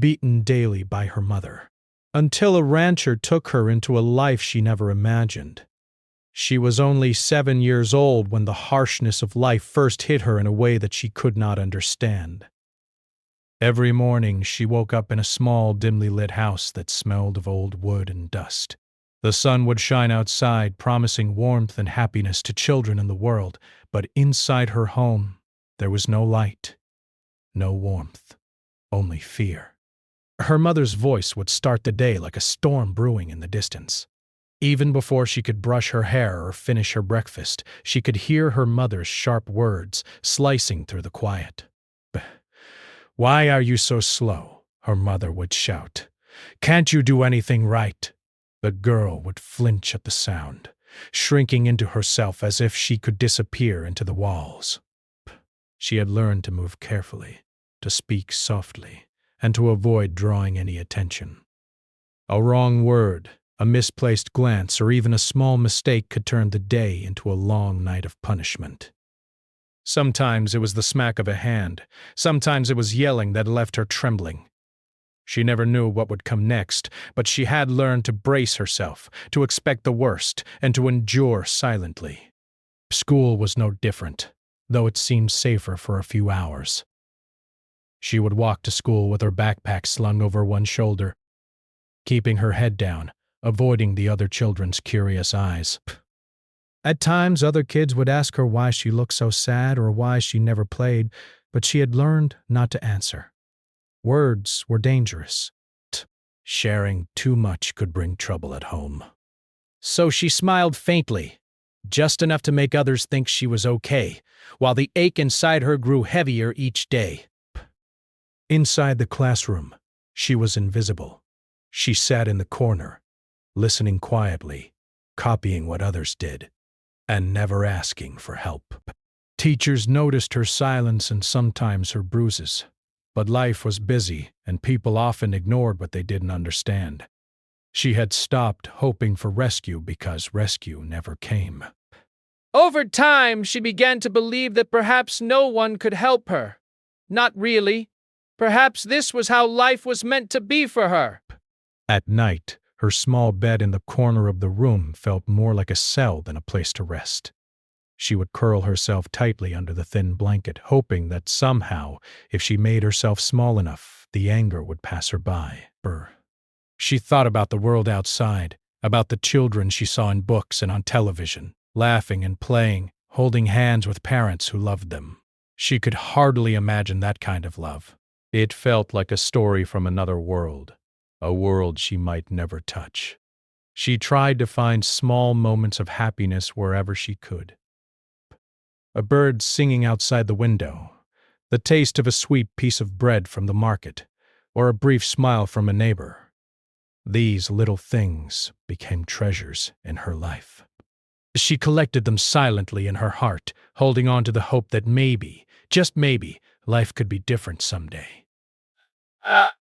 beaten daily by her mother, until a rancher took her into a life she never imagined. She was only 7 years old when the harshness of life first hit her in a way that she could not understand. Every morning she woke up in a small, dimly lit house that smelled of old wood and dust. The sun would shine outside, promising warmth and happiness to children in the world, but inside her home there was no light, no warmth, only fear. Her mother's voice would start the day like a storm brewing in the distance. Even before she could brush her hair or finish her breakfast, she could hear her mother's sharp words slicing through the quiet. "Why are you so slow?" her mother would shout. "Can't you do anything right?" The girl would flinch at the sound, shrinking into herself as if she could disappear into the walls. She had learned to move carefully, to speak softly, and to avoid drawing any attention. A wrong word, a misplaced glance, or even a small mistake could turn the day into a long night of punishment. Sometimes it was the smack of a hand, sometimes it was yelling that left her trembling. She never knew what would come next, but she had learned to brace herself, to expect the worst, and to endure silently. School was no different, though it seemed safer for a few hours. She would walk to school with her backpack slung over one shoulder, keeping her head down, avoiding the other children's curious eyes. At times, other kids would ask her why she looked so sad or why she never played, but she had learned not to answer. Words were dangerous. Sharing too much could bring trouble at home. So she smiled faintly, just enough to make others think she was okay, while the ache inside her grew heavier each day. Inside the classroom, she was invisible. She sat in the corner, listening quietly, copying what others did, and never asking for help. Teachers noticed her silence and sometimes her bruises, but life was busy and people often ignored what they didn't understand. She had stopped hoping for rescue because rescue never came. Over time, she began to believe that perhaps no one could help her. Not really. Perhaps this was how life was meant to be for her. At night, her small bed in the corner of the room felt more like a cell than a place to rest. She would curl herself tightly under the thin blanket, hoping that somehow, if she made herself small enough, the anger would pass her by. She thought about the world outside, about the children she saw in books and on television, laughing and playing, holding hands with parents who loved them. She could hardly imagine that kind of love. It felt like a story from another world, a world she might never touch. She tried to find small moments of happiness wherever she could. A bird singing outside the window, the taste of a sweet piece of bread from the market, or a brief smile from a neighbor. These little things became treasures in her life. She collected them silently in her heart, holding on to the hope that maybe, just maybe, life could be different someday.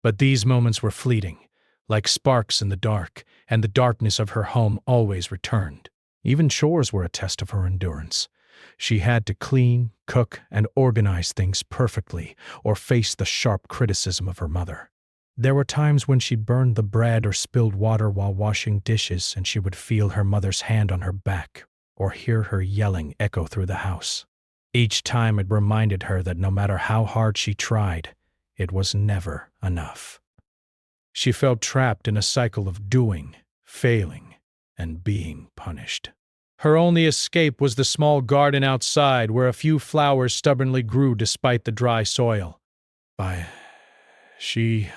But these moments were fleeting, like sparks in the dark, and the darkness of her home always returned. Even chores were a test of her endurance. She had to clean, cook, and organize things perfectly, or face the sharp criticism of her mother. There were times when she burned the bread or spilled water while washing dishes, and she would feel her mother's hand on her back, or hear her yelling echo through the house. Each time it reminded her that no matter how hard she tried, it was never enough. She felt trapped in a cycle of doing, failing, and being punished. Her only escape was the small garden outside where a few flowers stubbornly grew despite the dry soil. She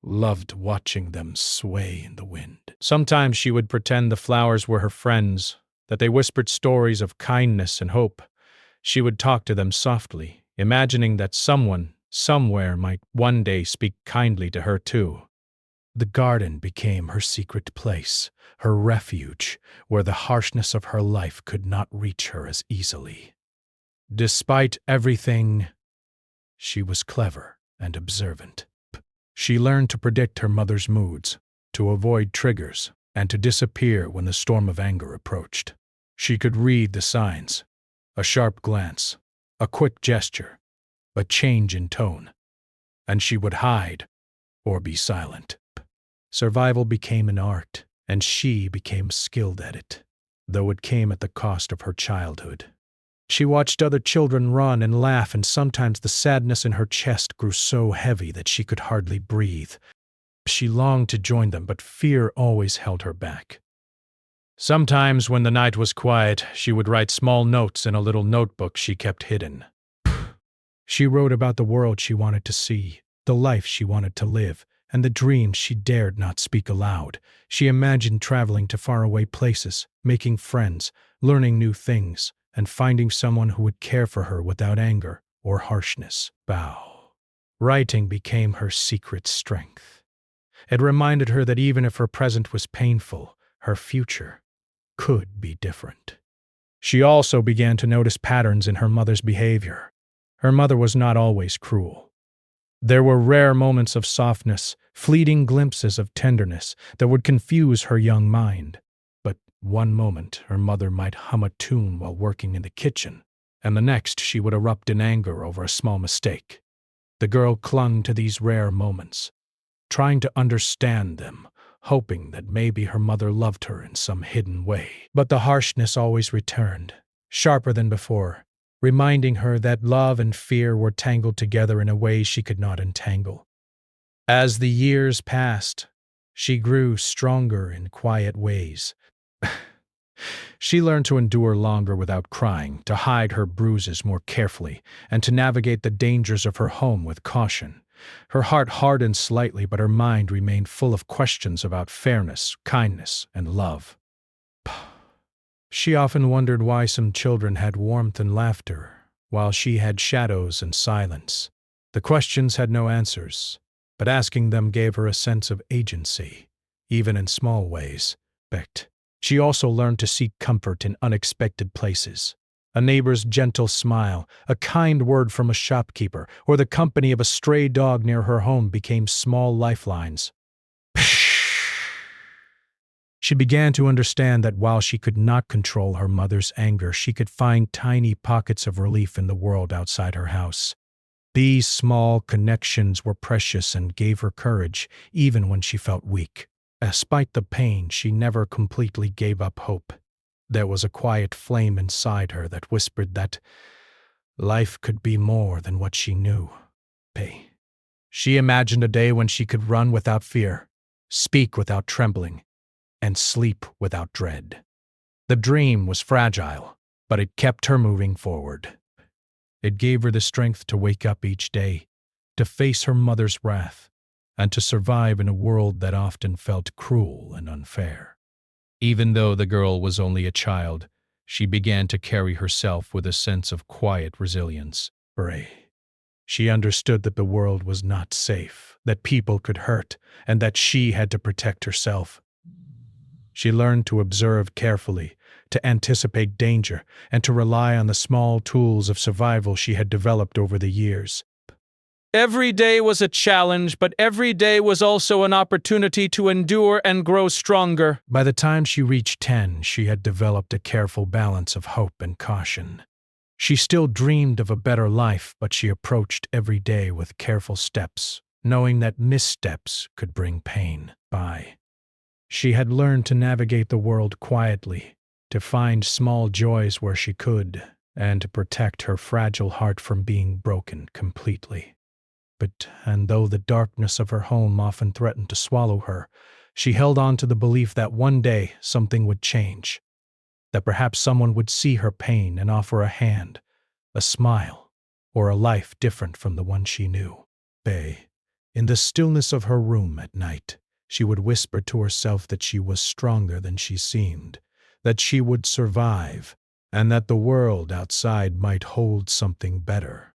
loved watching them sway in the wind. Sometimes she would pretend the flowers were her friends, that they whispered stories of kindness and hope. She would talk to them softly, imagining that someone, somewhere, might one day speak kindly to her too. The garden became her secret place, her refuge, where the harshness of her life could not reach her as easily. Despite everything, she was clever and observant. She learned to predict her mother's moods, to avoid triggers, and to disappear when the storm of anger approached. She could read the signs, a sharp glance, a quick gesture, a change in tone. and she would hide or be silent. Survival became an art, and she became skilled at it, though it came at the cost of her childhood. She watched other children run and laugh, and sometimes the sadness in her chest grew so heavy that she could hardly breathe. She longed to join them, but fear always held her back. Sometimes, when the night was quiet, she would write small notes in a little notebook she kept hidden. She wrote about the world she wanted to see, the life she wanted to live, and the dreams she dared not speak aloud. She imagined traveling to faraway places, making friends, learning new things, and finding someone who would care for her without anger or harshness. Writing became her secret strength. It reminded her that even if her present was painful, her future could be different. She also began to notice patterns in her mother's behavior. Her mother was not always cruel. There were rare moments of softness, fleeting glimpses of tenderness that would confuse her young mind. But one moment her mother might hum a tune while working in the kitchen, and the next she would erupt in anger over a small mistake. The girl clung to these rare moments, trying to understand them, hoping that maybe her mother loved her in some hidden way. But the harshness always returned, sharper than before, reminding her that love and fear were tangled together in a way she could not untangle. As the years passed, she grew stronger in quiet ways. She learned to endure longer without crying, to hide her bruises more carefully, and to navigate the dangers of her home with caution. Her heart hardened slightly, but her mind remained full of questions about fairness, kindness, and love. She often wondered why some children had warmth and laughter, while she had shadows and silence. The questions had no answers, but asking them gave her a sense of agency, even in small ways. She also learned to seek comfort in unexpected places. A neighbor's gentle smile, a kind word from a shopkeeper, or the company of a stray dog near her home became small lifelines. She began to understand that while she could not control her mother's anger, she could find tiny pockets of relief in the world outside her house. These small connections were precious and gave her courage, even when she felt weak. Despite the pain, she never completely gave up hope. There was a quiet flame inside her that whispered that life could be more than what she knew. She imagined a day when she could run without fear, speak without trembling, and sleep without dread. The dream was fragile, but it kept her moving forward. It gave her the strength to wake up each day, to face her mother's wrath, and to survive in a world that often felt cruel and unfair. Even though the girl was only a child, she began to carry herself with a sense of quiet resilience. She understood that the world was not safe, that people could hurt, and that she had to protect herself. She learned to observe carefully, to anticipate danger, and to rely on the small tools of survival she had developed over the years. Every day was a challenge, but every day was also an opportunity to endure and grow stronger. By the time she reached 10, she had developed a careful balance of hope and caution. She still dreamed of a better life, but she approached every day with careful steps, knowing that missteps could bring pain. She had learned to navigate the world quietly, to find small joys where she could, and to protect her fragile heart from being broken completely. And though the darkness of her home often threatened to swallow her, she held on to the belief that one day something would change, that perhaps someone would see her pain and offer a hand, a smile, or a life different from the one she knew. In the stillness of her room at night, she would whisper to herself that she was stronger than she seemed, that she would survive, and that the world outside might hold something better.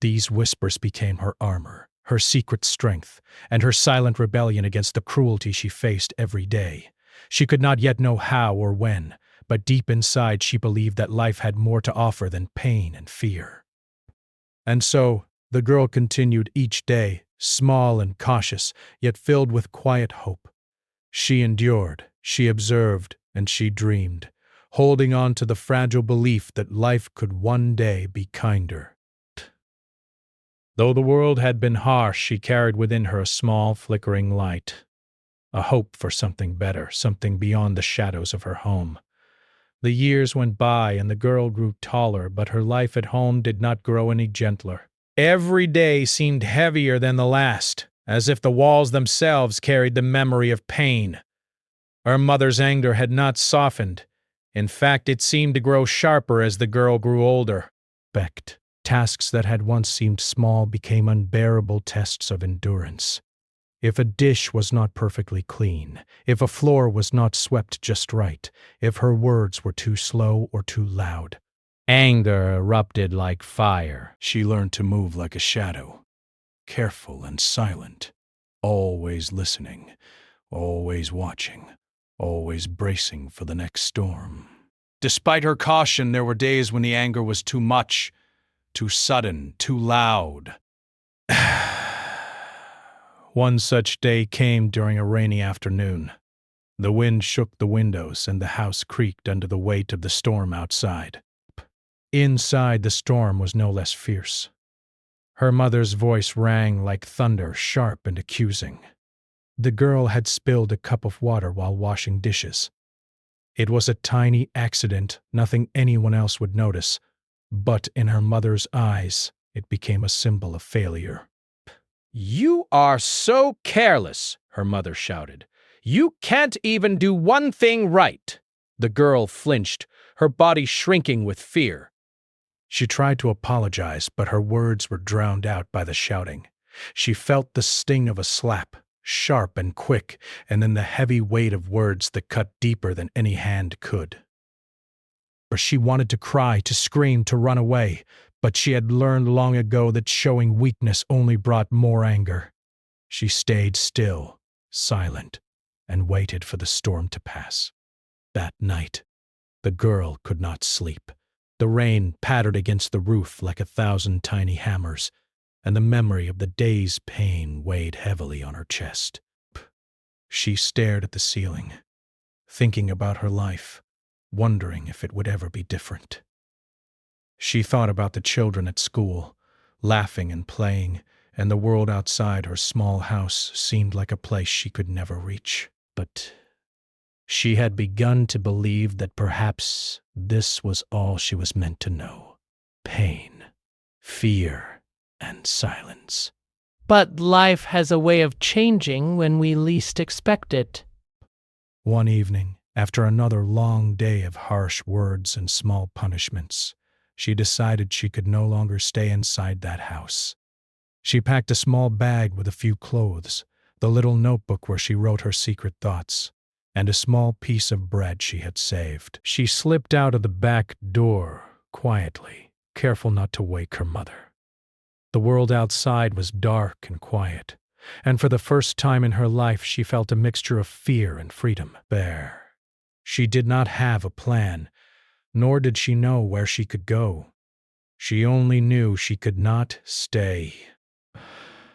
These whispers became her armor, her secret strength, and her silent rebellion against the cruelty she faced every day. She could not yet know how or when, but deep inside she believed that life had more to offer than pain and fear. And so, the girl continued each day, small and cautious, yet filled with quiet hope. She endured, she observed, and she dreamed, holding on to the fragile belief that life could one day be kinder. Though the world had been harsh, she carried within her a small, flickering light, a hope for something better, something beyond the shadows of her home. The years went by and the girl grew taller, but her life at home did not grow any gentler. Every day seemed heavier than the last, as if the walls themselves carried the memory of pain. Her mother's anger had not softened. In fact, it seemed to grow sharper as the girl grew older. Tasks that had once seemed small became unbearable tests of endurance. If a dish was not perfectly clean, if a floor was not swept just right, if her words were too slow or too loud, anger erupted like fire. She learned to move like a shadow, careful and silent, always listening, always watching, always bracing for the next storm. Despite her caution, there were days when the anger was too much, too sudden, too loud. One such day came during a rainy afternoon. The wind shook the windows and the house creaked under the weight of the storm outside. Inside, the storm was no less fierce. Her mother's voice rang like thunder, sharp and accusing. The girl had spilled a cup of water while washing dishes. It was a tiny accident, nothing anyone else would notice, but in her mother's eyes, it became a symbol of failure. "You are so careless," her mother shouted. "You can't even do one thing right." The girl flinched, her body shrinking with fear. She tried to apologize, but her words were drowned out by the shouting. She felt the sting of a slap, sharp and quick, and then the heavy weight of words that cut deeper than any hand could. She wanted to cry, to scream, to run away, but she had learned long ago that showing weakness only brought more anger. She stayed still, silent, and waited for the storm to pass. That night, the girl could not sleep. The rain pattered against the roof like 1,000 tiny hammers, and the memory of the day's pain weighed heavily on her chest. She stared at the ceiling, thinking about her life, wondering if it would ever be different. She thought about the children at school, laughing and playing, and the world outside her small house seemed like a place she could never reach. But she had begun to believe that perhaps this was all she was meant to know: pain, fear, and silence. But life has a way of changing when we least expect it. One evening, after another long day of harsh words and small punishments, she decided she could no longer stay inside that house. She packed a small bag with a few clothes, the little notebook where she wrote her secret thoughts, and a small piece of bread she had saved. She slipped out of the back door, quietly, careful not to wake her mother. The world outside was dark and quiet, and for the first time in her life she felt a mixture of fear and freedom. She did not have a plan, nor did she know where she could go. She only knew she could not stay.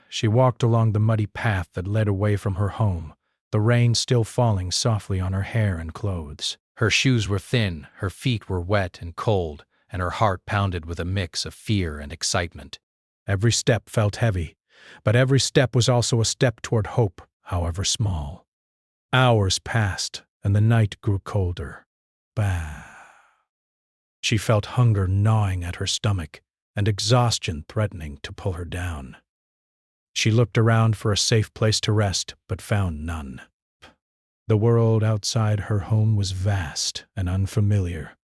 She walked along the muddy path that led away from her home, the rain still falling softly on her hair and clothes. Her shoes were thin, her feet were wet and cold, and her heart pounded with a mix of fear and excitement. Every step felt heavy, but every step was also a step toward hope, however small. Hours passed, and the night grew colder. She felt hunger gnawing at her stomach, and exhaustion threatening to pull her down. She looked around for a safe place to rest, but found none. The world outside her home was vast and unfamiliar,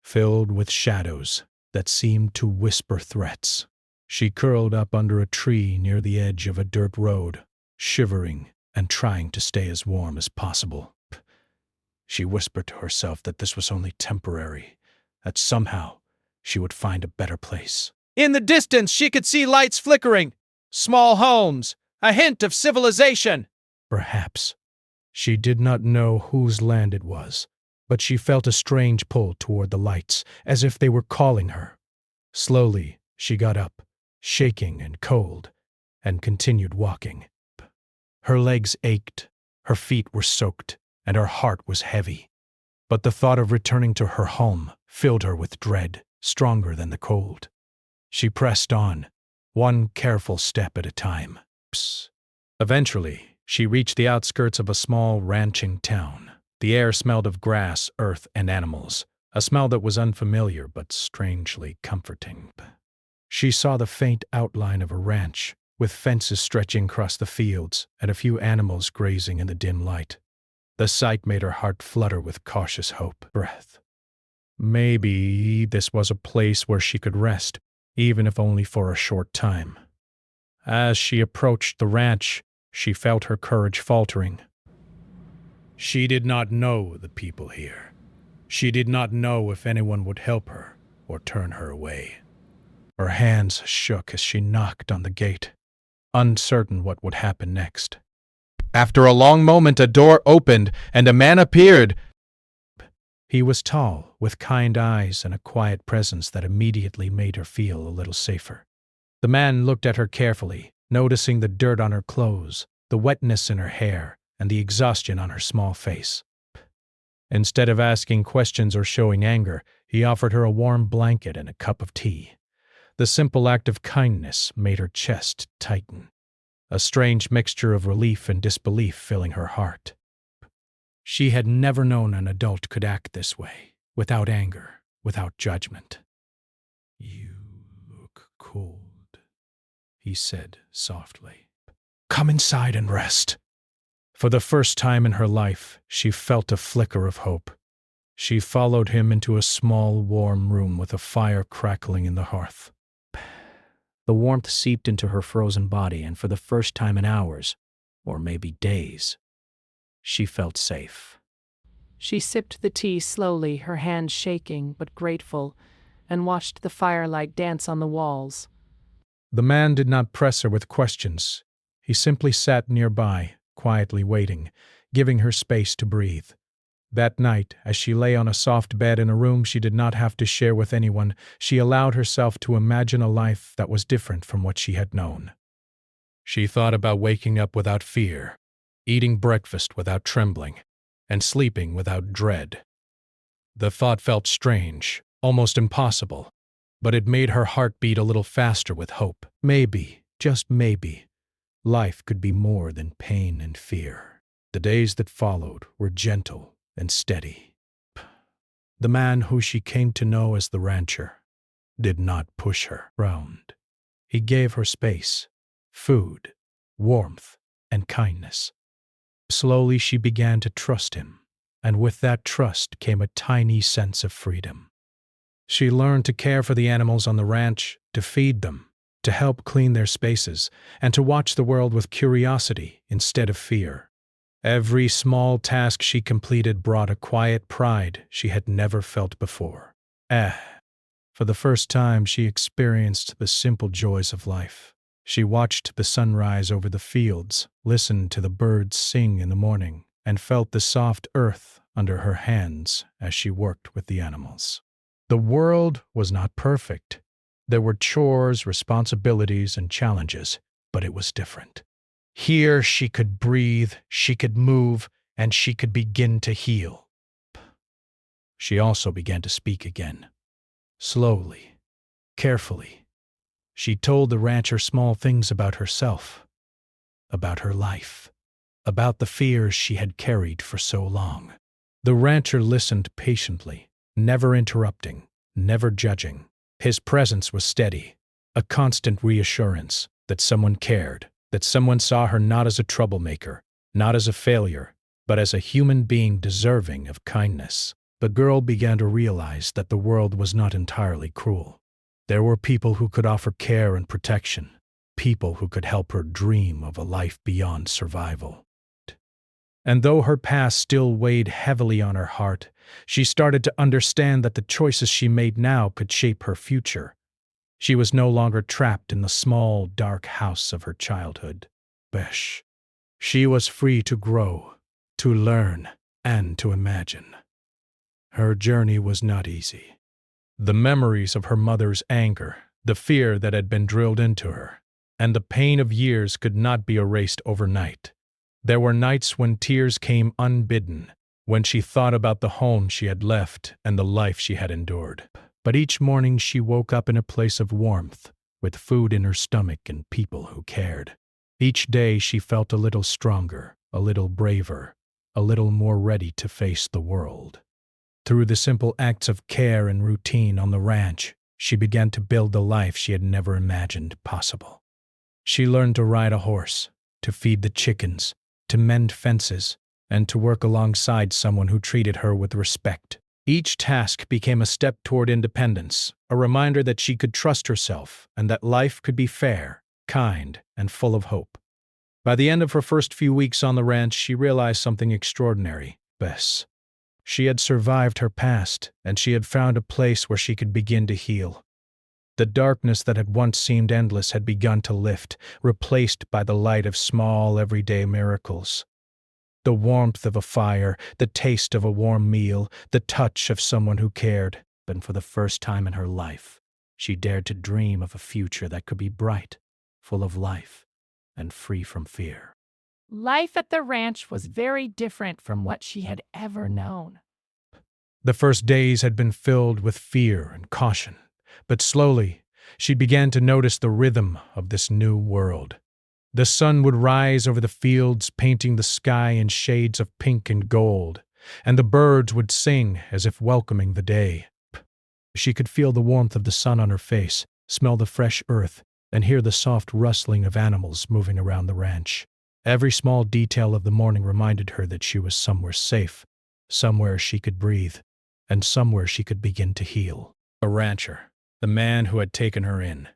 filled with shadows that seemed to whisper threats. She curled up under a tree near the edge of a dirt road, shivering and trying to stay as warm as possible. She whispered to herself that this was only temporary, that somehow she would find a better place. In the distance, she could see lights flickering, small homes, a hint of civilization. Perhaps. She did not know whose land it was, but she felt a strange pull toward the lights, as if they were calling her. Slowly, she got up, shaking and cold, and continued walking. Her legs ached, her feet were soaked, and her heart was heavy. But the thought of returning to her home filled her with dread, stronger than the cold. She pressed on, one careful step at a time. Psst. Eventually, she reached the outskirts of a small ranching town. The air smelled of grass, earth, and animals, a smell that was unfamiliar but strangely comforting. She saw the faint outline of a ranch, with fences stretching across the fields and a few animals grazing in the dim light. The sight made her heart flutter with cautious hope. Maybe this was a place where she could rest, even if only for a short time. As she approached the ranch, she felt her courage faltering. She did not know the people here. She did not know if anyone would help her or turn her away. Her hands shook as she knocked on the gate, uncertain what would happen next. After a long moment, a door opened and a man appeared. He was tall, with kind eyes and a quiet presence that immediately made her feel a little safer. The man looked at her carefully, noticing the dirt on her clothes, the wetness in her hair, and the exhaustion on her small face. Instead of asking questions or showing anger, he offered her a warm blanket and a cup of tea. The simple act of kindness made her chest tighten, a strange mixture of relief and disbelief filling her heart. She had never known an adult could act this way, without anger, without judgment. "You look cold," he said softly. "Come inside and rest." For the first time in her life, she felt a flicker of hope. She followed him into a small, warm room with a fire crackling in the hearth. The warmth seeped into her frozen body, and for the first time in hours, or maybe days, she felt safe. She sipped the tea slowly, her hands shaking but grateful, and watched the firelight dance on the walls. The man did not press her with questions. He simply sat nearby, quietly waiting, giving her space to breathe. That night, as she lay on a soft bed in a room she did not have to share with anyone, she allowed herself to imagine a life that was different from what she had known. She thought about waking up without fear, eating breakfast without trembling, and sleeping without dread. The thought felt strange, almost impossible, but it made her heart beat a little faster with hope. Maybe, just maybe, life could be more than pain and fear. The days that followed were gentle and steady. The man who she came to know as the rancher did not push her around. He gave her space, food, warmth, and kindness. Slowly she began to trust him, and with that trust came a tiny sense of freedom. She learned to care for the animals on the ranch, to feed them, to help clean their spaces, and to watch the world with curiosity instead of fear. Every small task she completed brought a quiet pride she had never felt before. For the first time, she experienced the simple joys of life. She watched the sunrise over the fields, listened to the birds sing in the morning, and felt the soft earth under her hands as she worked with the animals. The world was not perfect. There were chores, responsibilities, and challenges, but it was different. Here she could breathe, she could move, and she could begin to heal. She also began to speak again. Slowly, carefully, she told the rancher small things about herself, about her life, about the fears she had carried for so long. The rancher listened patiently, never interrupting, never judging. His presence was steady, a constant reassurance that someone cared, that someone saw her not as a troublemaker, not as a failure, but as a human being deserving of kindness. The girl began to realize that the world was not entirely cruel. There were people who could offer care and protection, people who could help her dream of a life beyond survival. And though her past still weighed heavily on her heart, she started to understand that the choices she made now could shape her future. She was no longer trapped in the small, dark house of her childhood. She was free to grow, to learn, and to imagine. Her journey was not easy. The memories of her mother's anger, the fear that had been drilled into her, and the pain of years could not be erased overnight. There were nights when tears came unbidden, when she thought about the home she had left and the life she had endured. But each morning she woke up in a place of warmth, with food in her stomach and people who cared. Each day she felt a little stronger, a little braver, a little more ready to face the world. Through the simple acts of care and routine on the ranch, she began to build the life she had never imagined possible. She learned to ride a horse, to feed the chickens, to mend fences, and to work alongside someone who treated her with respect. Each task became a step toward independence, a reminder that she could trust herself and that life could be fair, kind, and full of hope. By the end of her first few weeks on the ranch, she realized something extraordinary. Bess. She had survived her past, and she had found a place where she could begin to heal. The darkness that had once seemed endless had begun to lift, replaced by the light of small, everyday miracles. The warmth of a fire, the taste of a warm meal, the touch of someone who cared. And for the first time in her life, she dared to dream of a future that could be bright, full of life, and free from fear. Life at the ranch was very different from what she had ever known. The first days had been filled with fear and caution, but slowly she began to notice the rhythm of this new world. The sun would rise over the fields, painting the sky in shades of pink and gold, and the birds would sing as if welcoming the day. She could feel the warmth of the sun on her face, smell the fresh earth, and hear the soft rustling of animals moving around the ranch. Every small detail of the morning reminded her that she was somewhere safe, somewhere she could breathe, and somewhere she could begin to heal. A rancher, the man who had taken her in,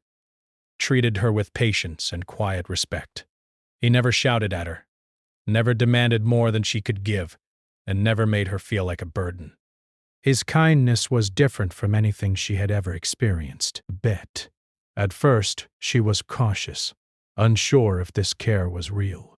treated her with patience and quiet respect. He never shouted at her, never demanded more than she could give, and never made her feel like a burden. His kindness was different from anything she had ever experienced. At first, she was cautious, unsure if this care was real.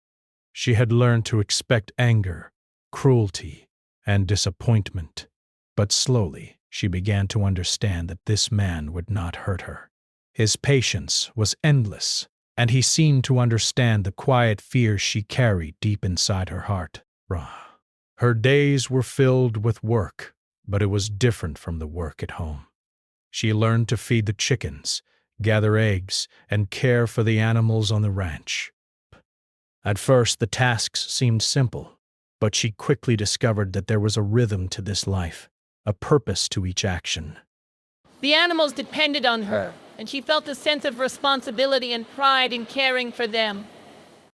She had learned to expect anger, cruelty, and disappointment, but slowly she began to understand that this man would not hurt her. His patience was endless, and he seemed to understand the quiet fears she carried deep inside her heart. Her days were filled with work, but it was different from the work at home. She learned to feed the chickens, gather eggs, and care for the animals on the ranch. At first, the tasks seemed simple, but she quickly discovered that there was a rhythm to this life, a purpose to each action. The animals depended on her, and she felt a sense of responsibility and pride in caring for them.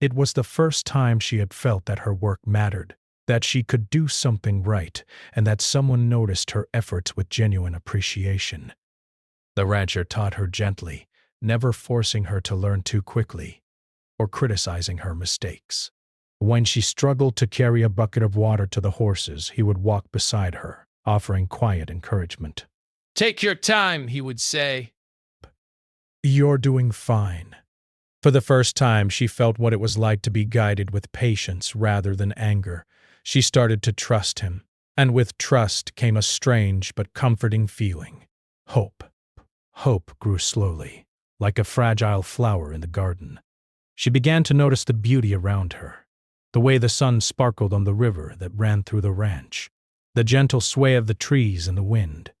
It was the first time she had felt that her work mattered, that she could do something right, and that someone noticed her efforts with genuine appreciation. The rancher taught her gently, never forcing her to learn too quickly, or criticizing her mistakes. When she struggled to carry a bucket of water to the horses, he would walk beside her, offering quiet encouragement. "Take your time," he would say. "You're doing fine." For the first time, she felt what it was like to be guided with patience rather than anger. She started to trust him, and with trust came a strange but comforting feeling. Hope. Hope grew slowly, like a fragile flower in the garden. She began to notice the beauty around her, the way the sun sparkled on the river that ran through the ranch, the gentle sway of the trees in the wind,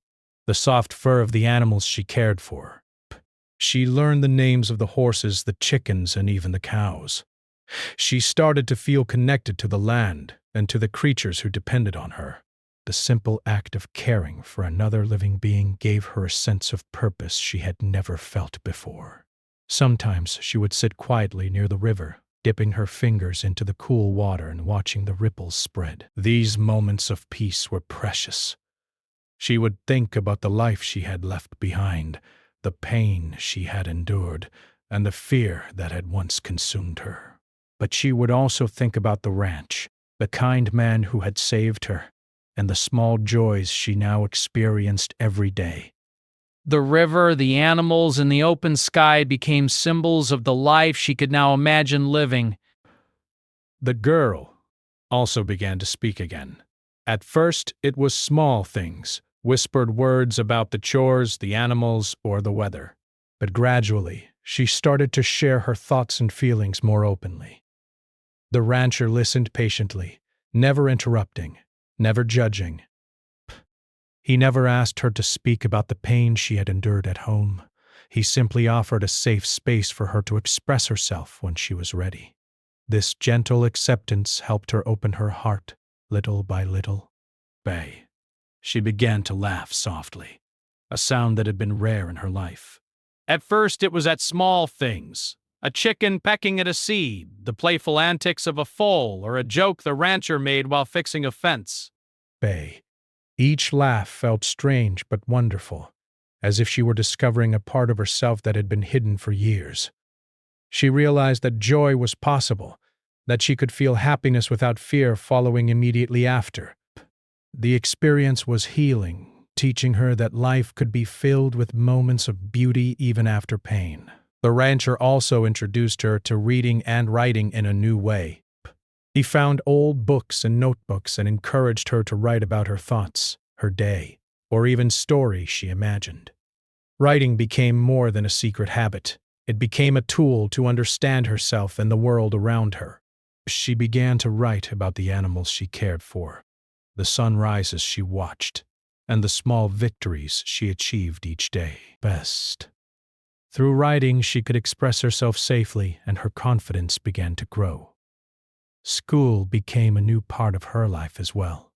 the soft fur of the animals she cared for. She learned the names of the horses, the chickens, and even the cows. She started to feel connected to the land and to the creatures who depended on her. The simple act of caring for another living being gave her a sense of purpose she had never felt before. Sometimes she would sit quietly near the river, dipping her fingers into the cool water and watching the ripples spread. These moments of peace were precious. She would think about the life she had left behind, the pain she had endured, and the fear that had once consumed her. But she would also think about the ranch, the kind man who had saved her, and the small joys she now experienced every day. The river, the animals, and the open sky became symbols of the life she could now imagine living. The girl also began to speak again. At first, it was small things, whispered words about the chores, the animals, or the weather. But gradually, she started to share her thoughts and feelings more openly. The rancher listened patiently, never interrupting, never judging. He never asked her to speak about the pain she had endured at home. He simply offered a safe space for her to express herself when she was ready. This gentle acceptance helped her open her heart, little by little. Bay. She began to laugh softly, a sound that had been rare in her life. At first it was at small things, a chicken pecking at a seed, the playful antics of a foal, or a joke the rancher made while fixing a fence. Bay. Each laugh felt strange but wonderful, as if she were discovering a part of herself that had been hidden for years. She realized that joy was possible, that she could feel happiness without fear following immediately after. The experience was healing, teaching her that life could be filled with moments of beauty even after pain. The rancher also introduced her to reading and writing in a new way. He found old books and notebooks and encouraged her to write about her thoughts, her day, or even stories she imagined. Writing became more than a secret habit. It became a tool to understand herself and the world around her. She began to write about the animals she cared for, the sunrises she watched, and the small victories she achieved each day. Best. Through writing, she could express herself safely, and her confidence began to grow. School became a new part of her life as well.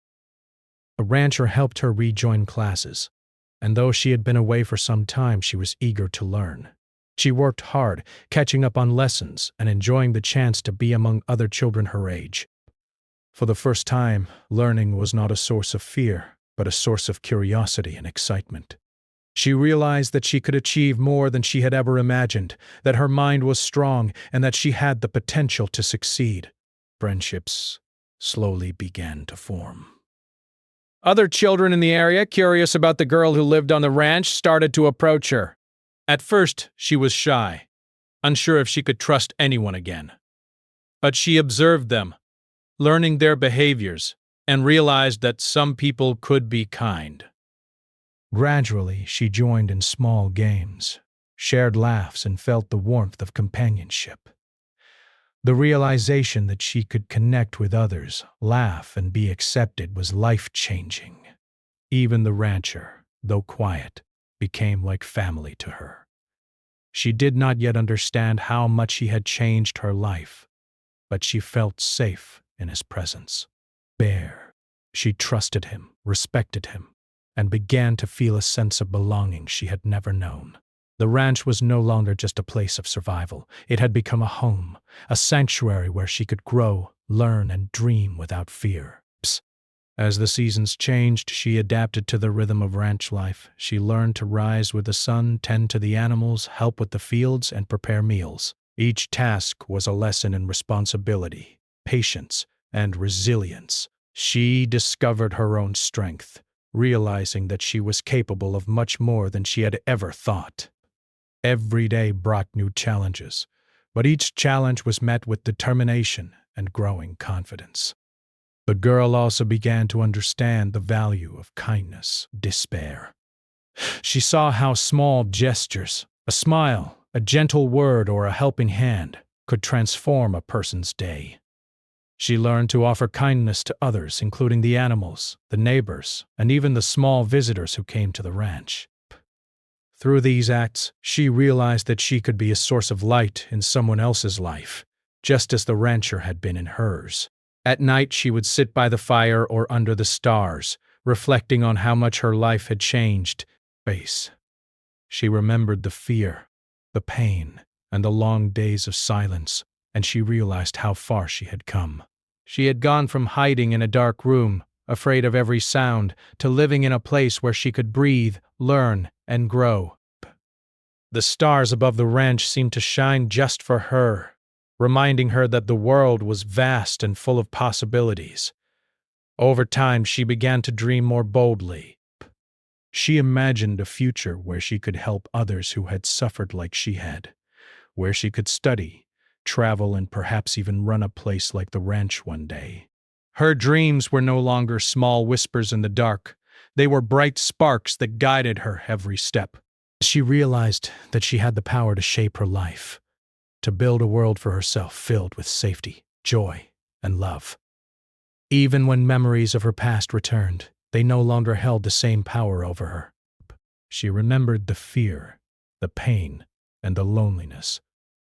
A rancher helped her rejoin classes, and though she had been away for some time, she was eager to learn. She worked hard, catching up on lessons and enjoying the chance to be among other children her age. For the first time, learning was not a source of fear, but a source of curiosity and excitement. She realized that she could achieve more than she had ever imagined, that her mind was strong, and that she had the potential to succeed. Friendships slowly began to form. Other children in the area, curious about the girl who lived on the ranch, started to approach her. At first, she was shy, unsure if she could trust anyone again. But she observed them, learning their behaviors, and realized that some people could be kind. Gradually, she joined in small games, shared laughs, and felt the warmth of companionship. The realization that she could connect with others, laugh, and be accepted was life-changing. Even the rancher, though quiet, became like family to her. She did not yet understand how much he had changed her life, but she felt safe in his presence. Bear. She trusted him, respected him, and began to feel a sense of belonging she had never known. The ranch was no longer just a place of survival. It had become a home, a sanctuary where she could grow, learn, and dream without fear. As the seasons changed, she adapted to the rhythm of ranch life. She learned to rise with the sun, tend to the animals, help with the fields, and prepare meals. Each task was a lesson in responsibility, patience, and resilience. She discovered her own strength, realizing that she was capable of much more than she had ever thought. Every day brought new challenges, but each challenge was met with determination and growing confidence. The girl also began to understand the value of kindness, despair. She saw how small gestures, a smile, a gentle word, or a helping hand could transform a person's day. She learned to offer kindness to others, including the animals, the neighbors, and even the small visitors who came to the ranch. Through these acts, she realized that she could be a source of light in someone else's life, just as the rancher had been in hers. At night, she would sit by the fire or under the stars, reflecting on how much her life had changed. She remembered the fear, the pain, and the long days of silence, and she realized how far she had come. She had gone from hiding in a dark room, afraid of every sound, to living in a place where she could breathe, learn, and grow. The stars above the ranch seemed to shine just for her, reminding her that the world was vast and full of possibilities. Over time, she began to dream more boldly. She imagined a future where she could help others who had suffered like she had, where she could study, travel, and perhaps even run a place like the ranch one day. Her dreams were no longer small whispers in the dark. They were bright sparks that guided her every step. She realized that she had the power to shape her life, to build a world for herself filled with safety, joy, and love. Even when memories of her past returned, they no longer held the same power over her. She remembered the fear, the pain, and the loneliness.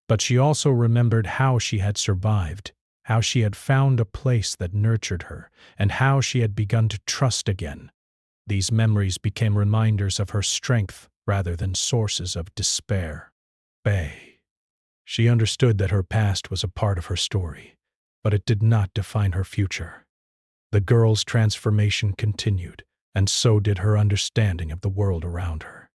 But she also remembered how she had survived, how she had found a place that nurtured her, and how she had begun to trust again. These memories became reminders of her strength rather than sources of despair. She understood that her past was a part of her story, but it did not define her future. The girl's transformation continued, and so did her understanding of the world around her.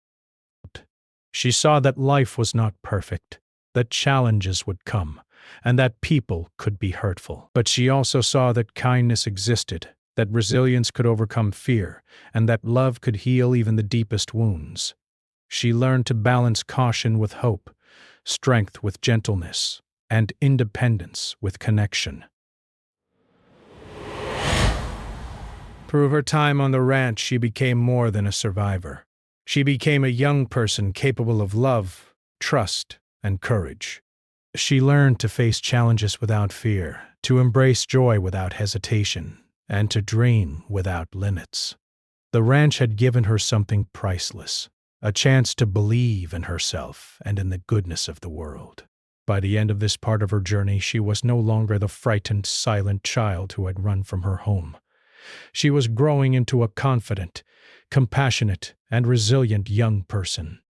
She saw that life was not perfect, that challenges would come, and that people could be hurtful. But she also saw that kindness existed, that resilience could overcome fear, and that love could heal even the deepest wounds. She learned to balance caution with hope, strength with gentleness, and independence with connection. Through her time on the ranch, she became more than a survivor. She became a young person capable of love, trust, and courage. She learned to face challenges without fear, to embrace joy without hesitation, and to dream without limits. The ranch had given her something priceless, a chance to believe in herself and in the goodness of the world. By the end of this part of her journey, she was no longer the frightened, silent child who had run from her home. She was growing into a confident, compassionate, and resilient young person.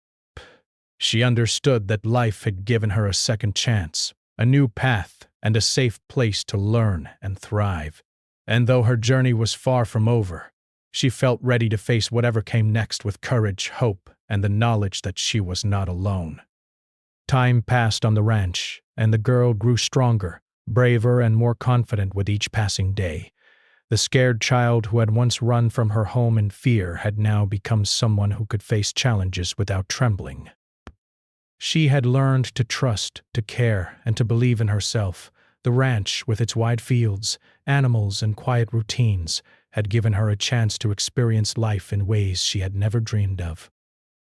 She understood that life had given her a second chance, a new path, and a safe place to learn and thrive. And though her journey was far from over, she felt ready to face whatever came next with courage, hope, and the knowledge that she was not alone. Time passed on the ranch, and the girl grew stronger, braver, and more confident with each passing day. The scared child who had once run from her home in fear had now become someone who could face challenges without trembling. She had learned to trust, to care, and to believe in herself. The ranch, with its wide fields, animals, and quiet routines, had given her a chance to experience life in ways she had never dreamed of.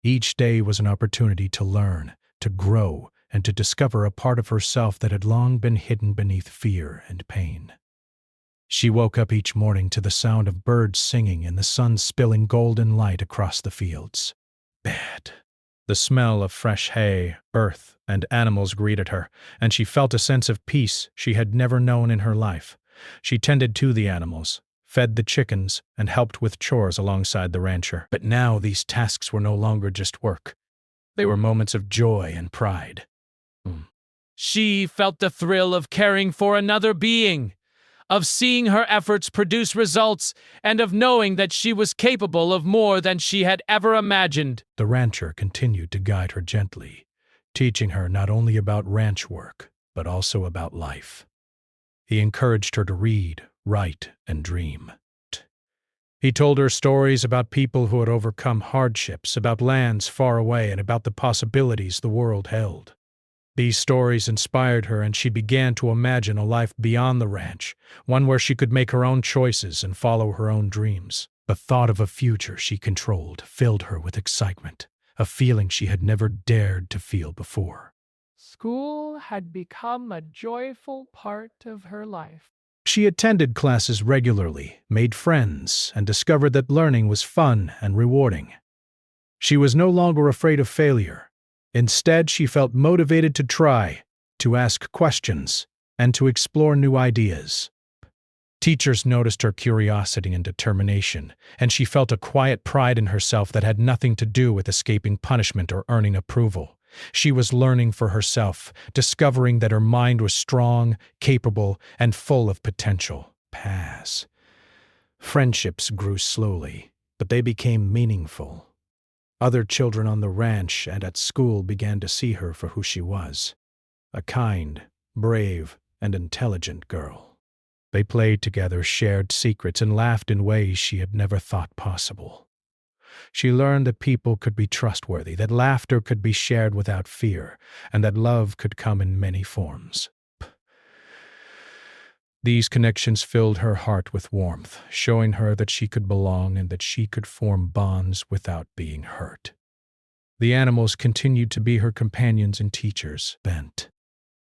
Each day was an opportunity to learn, to grow, and to discover a part of herself that had long been hidden beneath fear and pain. She woke up each morning to the sound of birds singing and the sun spilling golden light across the fields. The smell of fresh hay, earth, and animals greeted her, and she felt a sense of peace she had never known in her life. She tended to the animals, fed the chickens, and helped with chores alongside the rancher. But now these tasks were no longer just work. They were moments of joy and pride. She felt the thrill of caring for another being, of seeing her efforts produce results, and of knowing that she was capable of more than she had ever imagined. The rancher continued to guide her gently, teaching her not only about ranch work, but also about life. He encouraged her to read, write, and dream. He told her stories about people who had overcome hardships, about lands far away, and about the possibilities the world held. These stories inspired her, and she began to imagine a life beyond the ranch, one where she could make her own choices and follow her own dreams. The thought of a future she controlled filled her with excitement, a feeling she had never dared to feel before. School had become a joyful part of her life. She attended classes regularly, made friends, and discovered that learning was fun and rewarding. She was no longer afraid of failure. Instead, she felt motivated to try, to ask questions, and to explore new ideas. Teachers noticed her curiosity and determination, and she felt a quiet pride in herself that had nothing to do with escaping punishment or earning approval. She was learning for herself, discovering that her mind was strong, capable, and full of potential. Friendships grew slowly, but they became meaningful. Other children on the ranch and at school began to see her for who she was, a kind, brave, and intelligent girl. They played together, shared secrets, and laughed in ways she had never thought possible. She learned that people could be trustworthy, that laughter could be shared without fear, and that love could come in many forms. These connections filled her heart with warmth, showing her that she could belong and that she could form bonds without being hurt. The animals continued to be her companions and teachers.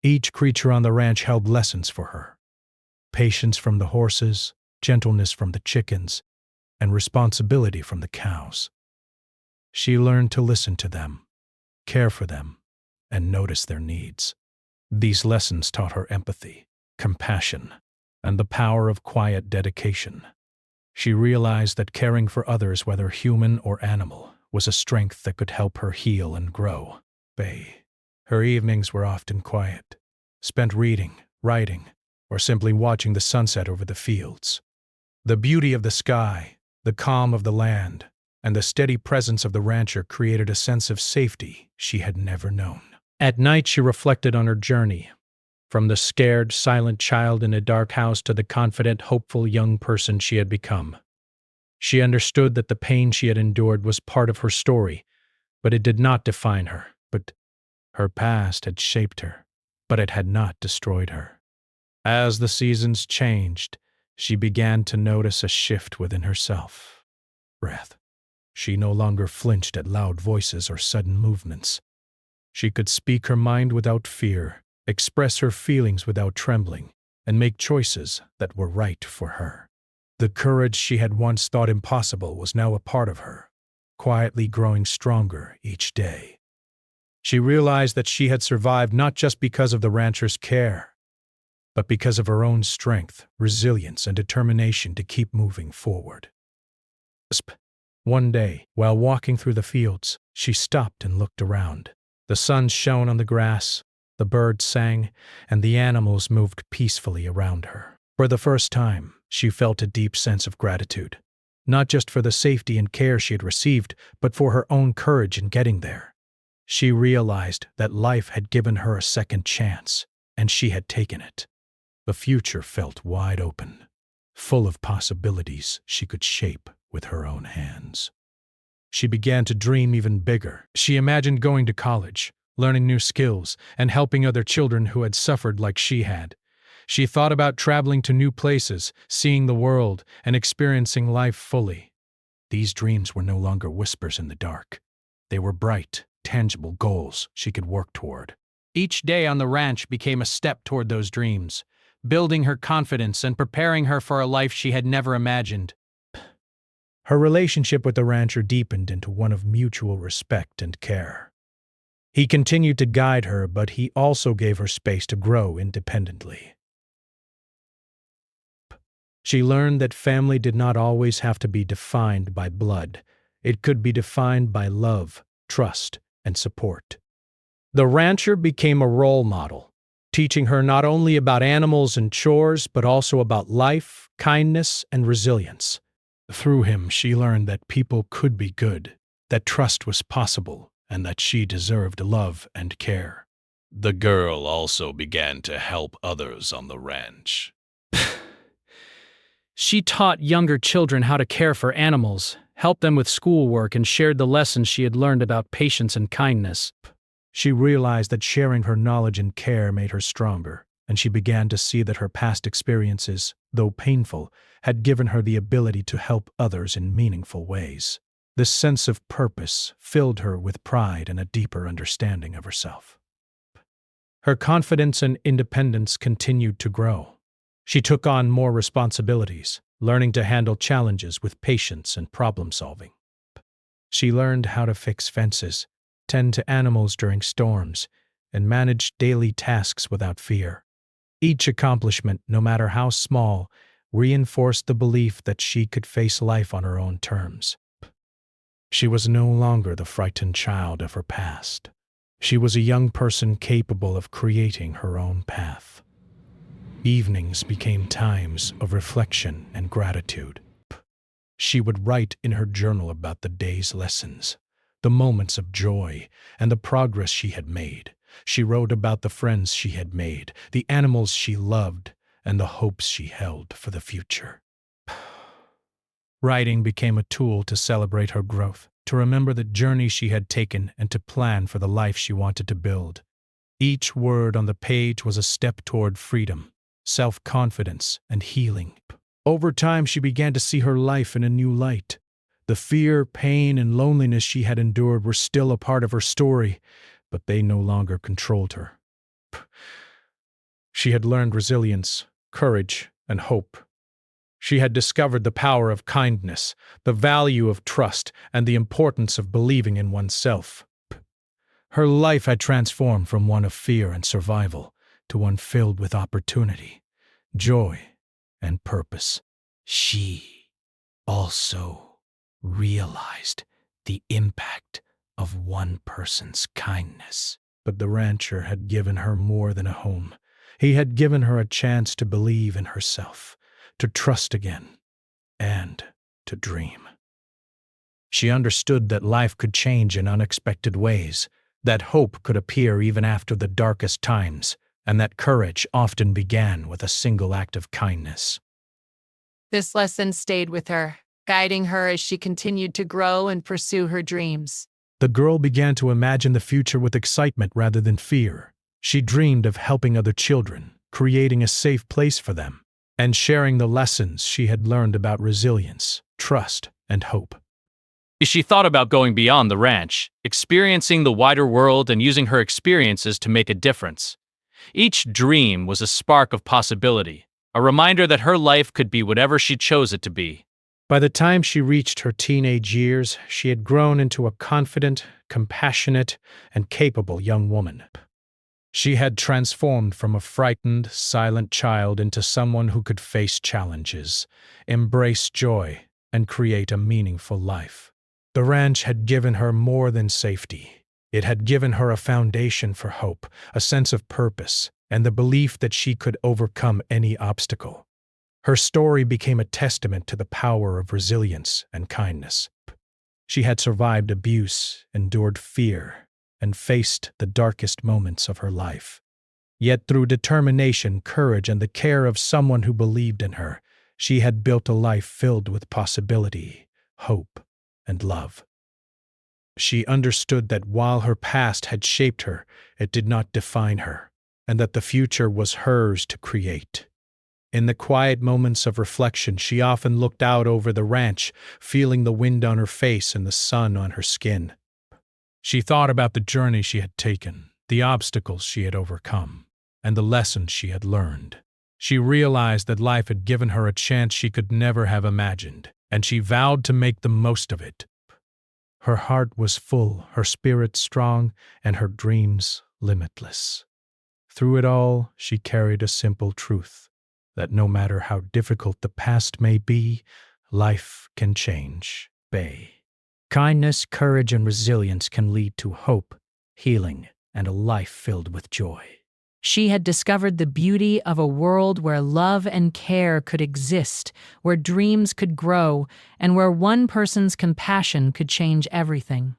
Each creature on the ranch held lessons for her. Patience from the horses, gentleness from the chickens, and responsibility from the cows. She learned to listen to them, care for them, and notice their needs. These lessons taught her empathy, compassion, and the power of quiet dedication. She realized that caring for others, whether human or animal, was a strength that could help her heal and grow. Her evenings were often quiet, spent reading, writing, or simply watching the sunset over the fields. The beauty of the sky, the calm of the land, and the steady presence of the rancher created a sense of safety she had never known. At night, she reflected on her journey, from the scared, silent child in a dark house to the confident, hopeful young person she had become. She understood that the pain she had endured was part of her story, but it did not define her. But her past had shaped her, but it had not destroyed her. As the seasons changed, she began to notice a shift within herself. Breath. She no longer flinched at loud voices or sudden movements. She could speak her mind without fear, express her feelings without trembling, and make choices that were right for her. The courage she had once thought impossible was now a part of her, quietly growing stronger each day. She realized that she had survived not just because of the rancher's care, but because of her own strength, resilience, and determination to keep moving forward. One day, while walking through the fields, she stopped and looked around. The sun shone on the grass, the birds sang, and the animals moved peacefully around her. For the first time, she felt a deep sense of gratitude, not just for the safety and care she had received, but for her own courage in getting there. She realized that life had given her a second chance, and she had taken it. The future felt wide open, full of possibilities she could shape with her own hands. She began to dream even bigger. She imagined going to college, learning new skills, and helping other children who had suffered like she had. She thought about traveling to new places, seeing the world, and experiencing life fully. These dreams were no longer whispers in the dark. They were bright, tangible goals she could work toward. Each day on the ranch became a step toward those dreams, building her confidence and preparing her for a life she had never imagined. Her relationship with the rancher deepened into one of mutual respect and care. He continued to guide her, but he also gave her space to grow independently. She learned that family did not always have to be defined by blood. It could be defined by love, trust, and support. The rancher became a role model, teaching her not only about animals and chores, but also about life, kindness, and resilience. Through him, she learned that people could be good, that trust was possible, and that she deserved love and care. The girl also began to help others on the ranch. She taught younger children how to care for animals, helped them with schoolwork, and shared the lessons she had learned about patience and kindness. She realized that sharing her knowledge and care made her stronger, and she began to see that her past experiences, though painful, had given her the ability to help others in meaningful ways. This sense of purpose filled her with pride and a deeper understanding of herself. Her confidence and independence continued to grow. She took on more responsibilities, learning to handle challenges with patience and problem-solving. She learned how to fix fences, tend to animals during storms, and manage daily tasks without fear. Each accomplishment, no matter how small, reinforced the belief that she could face life on her own terms. She was no longer the frightened child of her past. She was a young person capable of creating her own path. Evenings became times of reflection and gratitude. She would write in her journal about the day's lessons, the moments of joy, and the progress she had made. She wrote about the friends she had made, the animals she loved, and the hopes she held for the future. Writing became a tool to celebrate her growth, to remember the journey she had taken, and to plan for the life she wanted to build. Each word on the page was a step toward freedom, self-confidence, and healing. Over time, she began to see her life in a new light. The fear, pain, and loneliness she had endured were still a part of her story, but they no longer controlled her. She had learned resilience, courage, and hope. She had discovered the power of kindness, the value of trust, and the importance of believing in oneself. Her life had transformed from one of fear and survival to one filled with opportunity, joy, and purpose. She also realized the impact of one person's kindness. But the rancher had given her more than a home. He had given her a chance to believe in herself, to trust again, and to dream. She understood that life could change in unexpected ways, that hope could appear even after the darkest times, and that courage often began with a single act of kindness. This lesson stayed with her, guiding her as she continued to grow and pursue her dreams. The girl began to imagine the future with excitement rather than fear. She dreamed of helping other children, creating a safe place for them, and sharing the lessons she had learned about resilience, trust, and hope. She thought about going beyond the ranch, experiencing the wider world and using her experiences to make a difference. Each dream was a spark of possibility, a reminder that her life could be whatever she chose it to be. By the time she reached her teenage years, she had grown into a confident, compassionate, and capable young woman. She had transformed from a frightened, silent child into someone who could face challenges, embrace joy, and create a meaningful life. The ranch had given her more than safety. It had given her a foundation for hope, a sense of purpose, and the belief that she could overcome any obstacle. Her story became a testament to the power of resilience and kindness. She had survived abuse, endured fear, and faced the darkest moments of her life. Yet through determination, courage, and the care of someone who believed in her, she had built a life filled with possibility, hope, and love. She understood that while her past had shaped her, it did not define her, and that the future was hers to create. In the quiet moments of reflection, she often looked out over the ranch, feeling the wind on her face and the sun on her skin. She thought about the journey she had taken, the obstacles she had overcome, and the lessons she had learned. She realized that life had given her a chance she could never have imagined, and she vowed to make the most of it. Her heart was full, her spirit strong, and her dreams limitless. Through it all, she carried a simple truth, that no matter how difficult the past may be, life can change. Kindness, courage, and resilience can lead to hope, healing, and a life filled with joy. She had discovered the beauty of a world where love and care could exist, where dreams could grow, and where one person's compassion could change everything.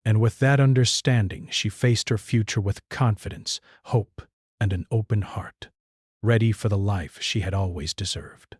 And with that understanding, she faced her future with confidence, hope, and an open heart, ready for the life she had always deserved.